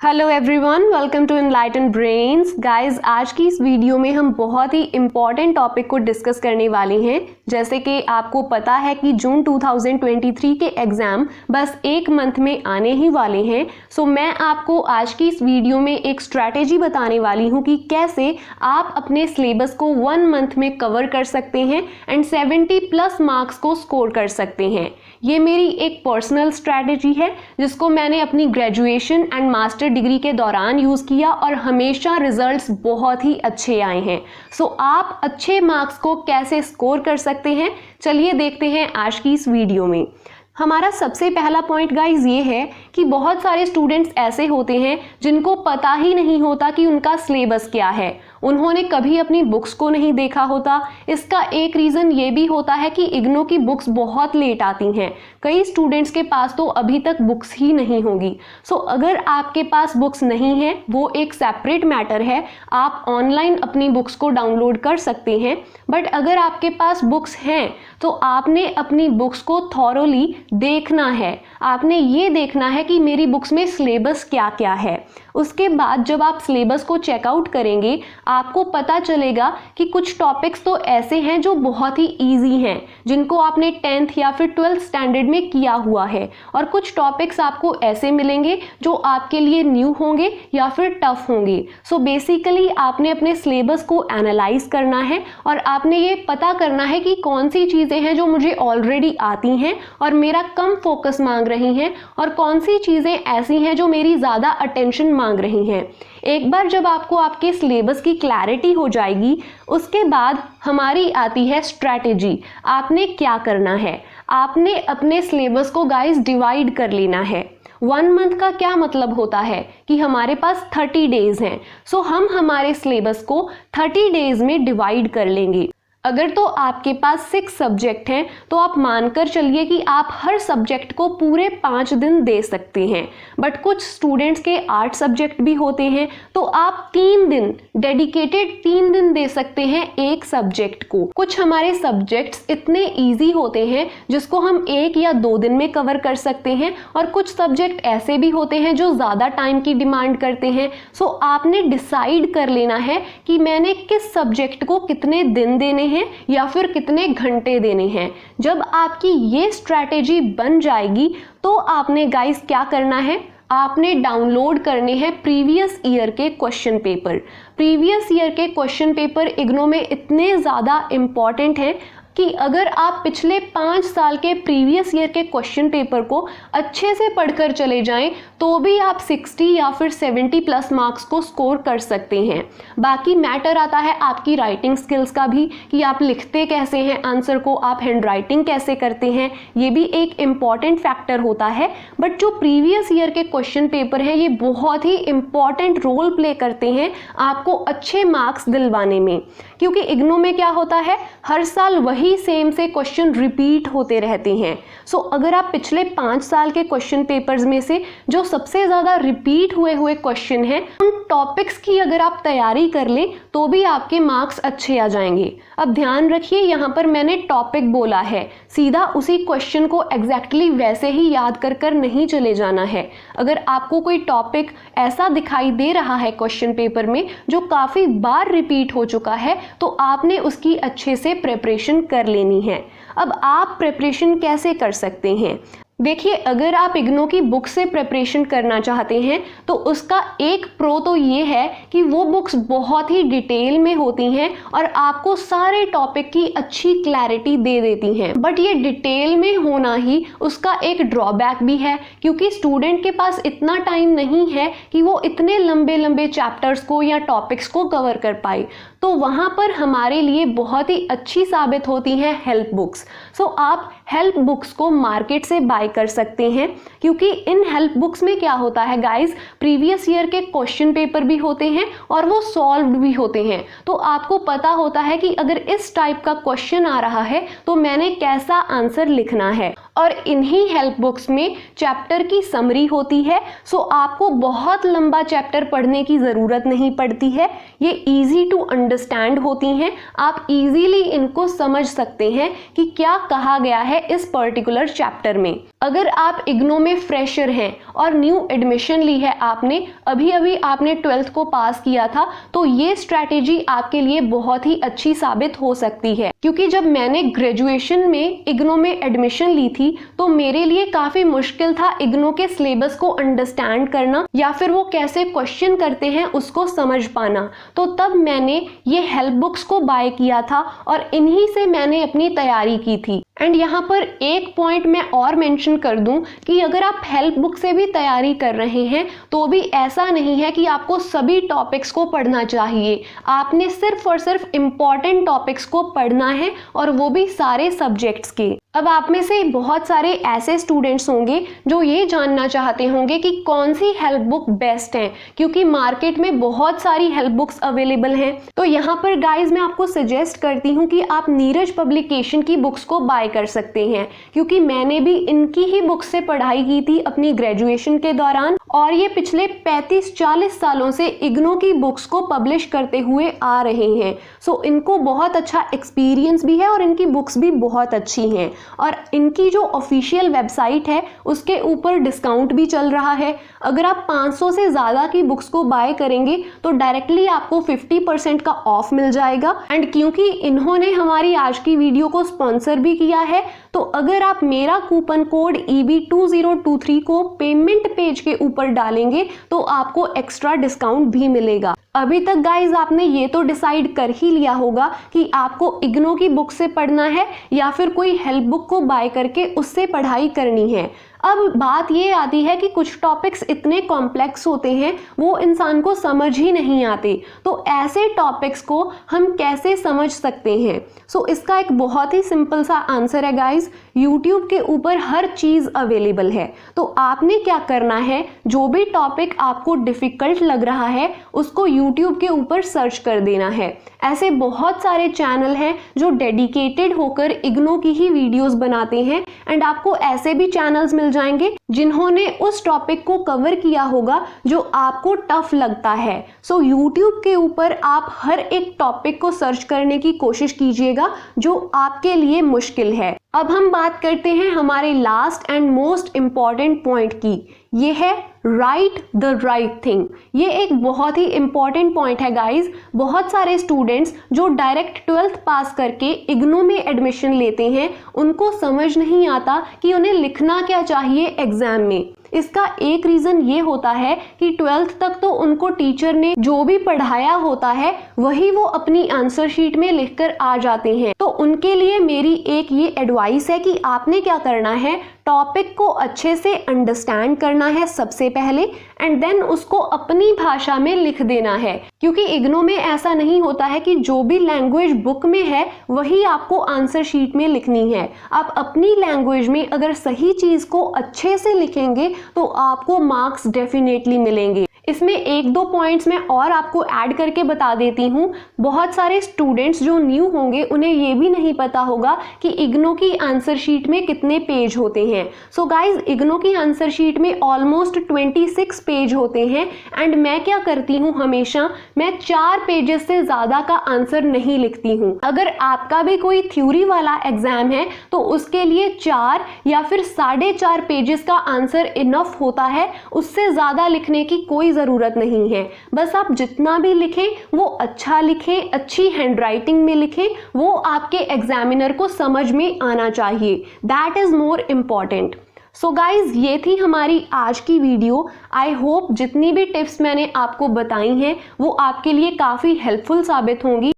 Hello everyone, welcome to Enlighten Brains. Guys, आज की इस वीडियो में हम बहुत ही इम्पॉर्टेंट टॉपिक को डिस्कस करने वाले हैं। जैसे कि आपको पता है कि जून 2023 के एग्ज़ाम बस एक मंथ में आने ही वाले हैं। सो मैं आपको आज की इस वीडियो में एक स्ट्रैटेजी बताने वाली हूँ कि कैसे आप अपने सिलेबस को 1 मंथ में कवर कर सकते हैं एंड 70+ मार्क्स को स्कोर कर सकते हैं। ये मेरी एक पर्सनल स्ट्रैटेजी है जिसको मैंने अपनी ग्रेजुएशन एंड मास्टर डिग्री के दौरान यूज़ किया और हमेशा रिजल्ट्स बहुत ही अच्छे आए हैं। सो आप अच्छे मार्क्स को कैसे स्कोर कर सकते हैं, चलिए देखते हैं आज की इस वीडियो में। हमारा सबसे पहला पॉइंट गाइज ये है कि बहुत सारे स्टूडेंट्स ऐसे होते हैं जिनको पता ही नहीं होता कि उनका सिलेबस क्या है। उन्होंने कभी अपनी बुक्स को नहीं देखा होता। इसका एक रीज़न ये भी होता है कि इग्नो की बुक्स बहुत लेट आती हैं। कई स्टूडेंट्स के पास तो अभी तक बुक्स ही नहीं होगी। सो अगर आपके पास बुक्स नहीं है वो एक सेपरेट मैटर है, आप ऑनलाइन अपनी बुक्स को डाउनलोड कर सकते हैं। बट अगर आपके पास बुक्स हैं तो आपने अपनी बुक्स को थॉरोली देखना है। आपने ये देखना है कि मेरी बुक्स में सिलेबस क्या क्या है। उसके बाद जब आप सिलेबस को चेकआउट करेंगे आपको पता चलेगा कि कुछ टॉपिक्स तो ऐसे हैं जो बहुत ही इजी हैं, जिनको आपने 10th या फिर 12th स्टैंडर्ड में किया हुआ है, और कुछ टॉपिक्स आपको ऐसे मिलेंगे जो आपके लिए न्यू होंगे या फिर टफ होंगे। सो बेसिकली आपने अपने सिलेबस को एनालाइज करना है और आपने ये पता करना है कि कौन सी चीज़ें हैं जो मुझे ऑलरेडी आती हैं और मेरा कम फोकस मांग रही हैं, और कौन सी चीज़ें ऐसी हैं जो मेरी ज़्यादा अटेंशन मांग रही हैं। एक बार जब आपको आपके सिलेबस की क्लैरिटी हो जाएगी, उसके बाद हमारी आती है स्ट्रैटेजी। आपने क्या करना है, आपने अपने सिलेबस को गाइस डिवाइड कर लेना है। 1 मंथ का क्या मतलब होता है कि हमारे पास 30 डेज हैं। सो हम हमारे सिलेबस को 30 डेज में डिवाइड कर लेंगे। अगर तो आपके पास 6 सब्जेक्ट हैं तो आप मानकर चलिए कि आप हर सब्जेक्ट को पूरे 5 दिन दे सकते हैं। बट कुछ स्टूडेंट्स के 8 सब्जेक्ट भी होते हैं तो आप 3 दिन डेडिकेटेड 3 दिन दे सकते हैं एक सब्जेक्ट को। कुछ हमारे सब्जेक्ट्स इतने इजी होते हैं जिसको हम 1 या 2 दिन में कवर कर सकते हैं, और कुछ सब्जेक्ट ऐसे भी होते हैं जो ज़्यादा टाइम की डिमांड करते हैं। सो आपने डिसाइड कर लेना है कि मैंने किस सब्जेक्ट को कितने दिन देने हैं या फिर कितने घंटे देने हैं। जब आपकी ये स्ट्रैटेजी बन जाएगी तो आपने गाइस क्या करना है, आपने डाउनलोड करने हैं प्रीवियस ईयर के क्वेश्चन पेपर। प्रीवियस ईयर के क्वेश्चन पेपर इग्नो में इतने ज़्यादा इम्पॉर्टेंट हैं कि अगर आप पिछले 5 साल के प्रीवियस ईयर के क्वेश्चन पेपर को अच्छे से पढ़कर चले जाएं तो भी आप 60 या फिर 70+ मार्क्स को स्कोर कर सकते हैं। बाकी मैटर आता है आपकी राइटिंग स्किल्स का भी, कि आप लिखते कैसे हैं आंसर को, आप हैंड राइटिंग कैसे करते हैं, ये भी एक इम्पॉर्टेंट फैक्टर होता है। बट जो प्रीवियस ईयर के क्वेश्चन पेपर हैं ये बहुत ही इम्पॉर्टेंट रोल प्ले करते हैं आपको अच्छे मार्क्स दिलवाने में। क्योंकि इग्नो में क्या होता है, हर साल वही सेम से क्वेश्चन रिपीट होते रहते हैं। सो अगर आप पिछले 5 साल के क्वेश्चन पेपर्स में से जो सबसे ज़्यादा रिपीट हुए क्वेश्चन हैं उन टॉपिक्स की अगर आप तैयारी कर लें तो भी आपके मार्क्स अच्छे आ जाएंगे। अब ध्यान रखिए, यहाँ पर मैंने टॉपिक बोला है, सीधा उसी क्वेश्चन को एग्जैक्टली वैसे ही याद कर नहीं चले जाना है। अगर आपको कोई टॉपिक ऐसा दिखाई दे रहा है क्वेश्चन पेपर में जो काफ़ी बार रिपीट हो चुका है तो आपने उसकी अच्छे से प्रिपरेशन कर लेनी है। अब आप प्रिपरेशन कैसे कर सकते हैं? देखिए, अगर आप इग्नो की बुक से प्रिपरेशन करना चाहते हैं तो उसका एक प्रो तो ये है कि वो बुक्स बहुत ही डिटेल में होती हैं और आपको सारे टॉपिक की अच्छी क्लैरिटी दे देती हैं। बट ये डिटेल में होना ही उसका एक ड्रॉबैक भी है, क्योंकि स्टूडेंट के पास इतना टाइम नहीं है कि वो इतने लंबे लंबे चैप्टर्स को या टॉपिक्स को कवर कर पाए। तो वहाँ पर हमारे लिए बहुत ही अच्छी साबित होती हैं हेल्प बुक्स। सो आप हेल्प बुक्स को मार्केट से बाय कर सकते हैं, क्योंकि इन हेल्प बुक्स में क्या होता है गाइस, प्रीवियस ईयर के क्वेश्चन पेपर भी होते हैं और वो सॉल्व्ड भी होते हैं। तो आपको पता होता है कि अगर इस टाइप का क्वेश्चन आ रहा है तो मैंने कैसा आंसर लिखना है। और इन्हीं हेल्प बुक्स में चैप्टर की समरी होती है। सो आपको बहुत लंबा चैप्टर पढ़ने की ज़रूरत नहीं पड़ती है। ये इजी टू अंडरस्टैंड होती हैं, आप इजीली इनको समझ सकते हैं कि क्या कहा गया है इस पर्टिकुलर चैप्टर में। अगर आप इग्नो में फ्रेशर हैं और न्यू एडमिशन ली है, आपने अभी अभी आपने 12th को पास किया था, तो ये स्ट्रैटेजी आपके लिए बहुत ही अच्छी साबित हो सकती है। क्योंकि जब मैंने ग्रेजुएशन में इग्नो में एडमिशन ली थी तो मेरे लिए काफी मुश्किल था इग्नो के सिलेबस को अंडरस्टैंड करना या फिर वो कैसे क्वेश्चन करते हैं उसको समझ पाना। तो तब मैंने ये हेल्प बुक्स को बाय किया था और इन्हीं से मैंने अपनी तैयारी की थी। एंड यहाँ पर एक पॉइंट मैं और मेंशन कर दूं कि अगर आप हेल्प बुक से भी तैयारी कर रहे हैं तो भी ऐसा नहीं है कि आपको सभी टॉपिक्स को पढ़ना चाहिए। आपने सिर्फ और सिर्फ इम्पॉर्टेंट टॉपिक्स को पढ़ना है और वो भी सारे सब्जेक्ट्स के। अब आप में से बहुत सारे ऐसे स्टूडेंट्स होंगे जो ये जानना चाहते होंगे कि कौन सी हेल्प बुक बेस्ट है, क्योंकि मार्केट में बहुत सारी हेल्प बुक्स अवेलेबल हैं। तो यहाँ पर गाइज मैं आपको सजेस्ट करती हूँ कि आप नीरज पब्लिकेशन की बुक्स को बाय कर सकते हैं, क्योंकि मैंने भी इनकी ही बुक्स से पढ़ाई की थी अपनी ग्रेजुएशन के दौरान और ये पिछले 35-40 सालों से इग्नो की बुक्स को पब्लिश करते हुए आ रहे हैं। सो इनको बहुत अच्छा एक्सपीरियंस भी है और इनकी बुक्स भी बहुत अच्छी हैं और इनकी जो ऑफिशियल वेबसाइट है उसके ऊपर डिस्काउंट भी चल रहा है। अगर आप 500 से ज़्यादा की बुक्स को बाय करेंगे तो डायरेक्टली आपको 50% का ऑफ मिल जाएगा। एंड क्योंकि इन्होंने हमारी आज की वीडियो को स्पॉन्सर भी किया है तो अगर आप मेरा कूपन कोड EB2023 को पेमेंट पेज के ऊपर डालेंगे तो आपको एक्स्ट्रा डिस्काउंट भी मिलेगा। अभी तक गाइज आपने ये तो डिसाइड कर ही लिया होगा कि आपको इग्नो की बुक से पढ़ना है या फिर कोई हेल्प बुक को बाय करके उससे पढ़ाई करनी है। अब बात ये आती है कि कुछ टॉपिक्स इतने कॉम्प्लेक्स होते हैं वो इंसान को समझ ही नहीं आते, तो ऐसे टॉपिक्स को हम कैसे समझ सकते हैं। सो इसका एक बहुत ही सिंपल सा आंसर है गाइज, यूट्यूब के ऊपर हर चीज़ अवेलेबल है। तो आपने क्या करना है, जो भी टॉपिक आपको डिफ़िकल्ट लग रहा है उसको यूट्यूब के ऊपर सर्च कर देना है। ऐसे बहुत सारे चैनल हैं जो डेडिकेटेड होकर इग्नो की ही वीडियोस बनाते हैं एंड आपको ऐसे भी चैनल्स मिल जाएंगे जिन्होंने उस टॉपिक को कवर किया होगा जो आपको टफ लगता है। सो यूट्यूब के ऊपर आप हर एक टॉपिक को सर्च करने की कोशिश कीजिएगा जो आपके लिए मुश्किल है। अब हम बात करते हैं हमारे last and most important point की, ये है राइट द राइट थिंग। ये एक बहुत ही इंपॉर्टेंट पॉइंट है गाइज। बहुत सारे स्टूडेंट्स जो डायरेक्ट 12th पास करके इग्नो में एडमिशन लेते हैं उनको समझ नहीं आता कि उन्हें लिखना क्या चाहिए एग्जाम में। इसका एक रीज़न ये होता है कि 12th तक तो उनको टीचर ने जो भी पढ़ाया होता है वही वो अपनी आंसर शीट में लिखकर आ जाते हैं। तो उनके लिए मेरी एक ये एडवाइस है कि आपने क्या करना है, टॉपिक को अच्छे से अंडरस्टैंड करना है सबसे पहले एंड देन उसको अपनी भाषा में लिख देना है। क्योंकि इग्नो में ऐसा नहीं होता है कि जो भी लैंग्वेज बुक में है वही आपको आंसर शीट में लिखनी है। आप अपनी लैंग्वेज में अगर सही चीज़ को अच्छे से लिखेंगे तो आपको मार्क्स डेफिनेटली मिलेंगे। इसमें एक दो पॉइंट्स मैं और आपको ऐड करके बता देती हूँ। बहुत सारे स्टूडेंट्स जो न्यू होंगे उन्हें ये भी नहीं पता होगा कि इग्नो की आंसर शीट में कितने पेज होते हैं। सो गाइज, इग्नो की आंसर शीट में ऑलमोस्ट 26 पेज होते हैं एंड मैं क्या करती हूँ, हमेशा मैं 4 पेजेस से ज़्यादा का आंसर नहीं लिखती हूँ। अगर आपका भी कोई थ्योरी वाला एग्जाम है तो उसके लिए 4 या फिर 4.5 पेजेस का आंसर इनफ होता है, उससे ज़्यादा लिखने की कोई ज़रूरत नहीं है। बस आप जितना भी लिखें वो अच्छा लिखें, अच्छी हैंडराइटिंग में लिखें, वो आपके एग्जामिनर को समझ में आना चाहिए। That is more important. So guys, ये थी हमारी आज की वीडियो। आई होप जितनी भी टिप्स मैंने आपको बताई हैं वो आपके लिए काफ़ी हेल्पफुल साबित होंगी।